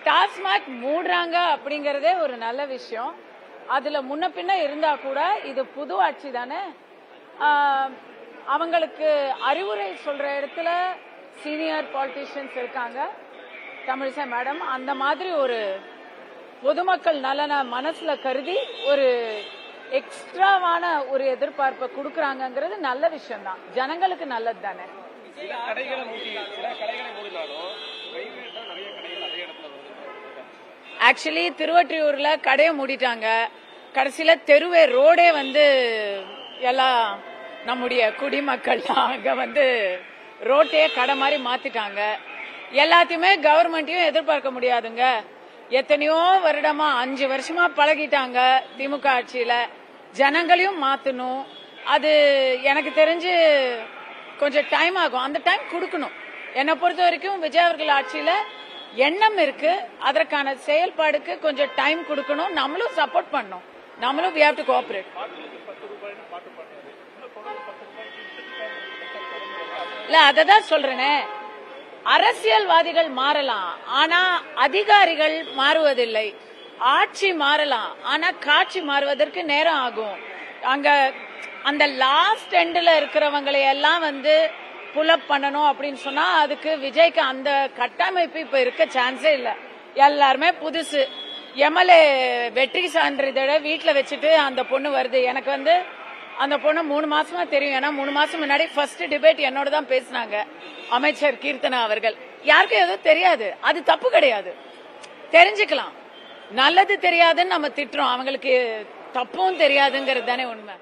டாஸ்மாக் மூடுறாங்க அப்படிங்கறதே ஒரு நல்ல விஷயம். அதுல முன்ன பின்ன இருந்தா கூட இது புது ஆட்சி தானே. அவங்களுக்கு அறிவுரை சொல்ற இடத்துல சீனியர் பாலிட்டிஷியன்ஸ் இருக்காங்க. தமிழிசை மேடம் அந்த மாதிரி ஒரு பொதுமக்கள் நலனை மனசுல கருதி ஒரு எக்ஸ்ட்ராவான ஒரு எதிர்பார்ப்பை கொடுக்கறாங்கிறது நல்ல விஷயம் தான். ஜனங்களுக்கு நல்லது தானே. ஆக்சுவலி திருவொற்றியூர்ல கடையை மூடிட்டாங்க. கடைசியில தெருவே ரோடே எல்லாம் நம்முடைய குடிமக்கள் அங்க ரோட்டையே கடை மாதிரி மாத்திட்டாங்க. எல்லாத்தையுமே கவர்மெண்ட்டையும் எதிர்பார்க்க முடியாதுங்க. எத்தனையோ வருடமா 5 வருஷமா பழகிட்டாங்க திமுக ஆட்சியில. ஜனங்களையும் மாத்தணும். அது எனக்கு தெரிஞ்சு கொஞ்சம் டைம் ஆகும். அந்த டைம் கொடுக்கணும். என்னை பொறுத்த வரைக்கும் விஜய் அவர்கள் ஆட்சியில எண்ணம் இருக்கு. அதற்கான செயல்பாடுக்கு கொஞ்சம் டைம் கொடுக்கணும். நம்மளும் சப்போர்ட் பண்ணணும். நம்மளும் we have to cooperate. இல்ல அததான் சொல்றேனே, அரசியல்வாதிகள் மாறலாம், ஆனா அதிகாரிகள் மாறுவதில்லை. ஆட்சி மாறலாம், ஆனா காட்சி மாறுவதற்கு நேரம் ஆகும். அங்க அந்த லாஸ்ட் எண்ட்ல இருக்கிறவங்களை எல்லாம் புல் பண்ணணும் அப்படின்னு சொன்னா அதுக்கு விஜய்க்கு அந்த கட்டமைப்பு இப்ப இருக்க சான்ஸே இல்ல. எல்லாருமே புதுசு. எம்எல்ஏ வெற்றி சான்றிதழ வீட்டுல வச்சுட்டு அந்த பொண்ணு வருது. எனக்கு அந்த பொண்ணு 3 மாசமா தெரியும். ஏன்னா 3 மாசம் முன்னாடி ஃபர்ஸ்ட் டிபேட் என்னோட தான் பேசினாங்க அமைச்சர் கீர்த்தனா அவர்கள். யாருக்கும் எதுவும் தெரியாது. அது தப்பு கிடையாது, தெரிஞ்சுக்கலாம். நல்லது தெரியாதுன்னு நம்ம திட்டுறோம், அவங்களுக்கு தப்பும் தெரியாதுங்கிறது தானே உண்மை.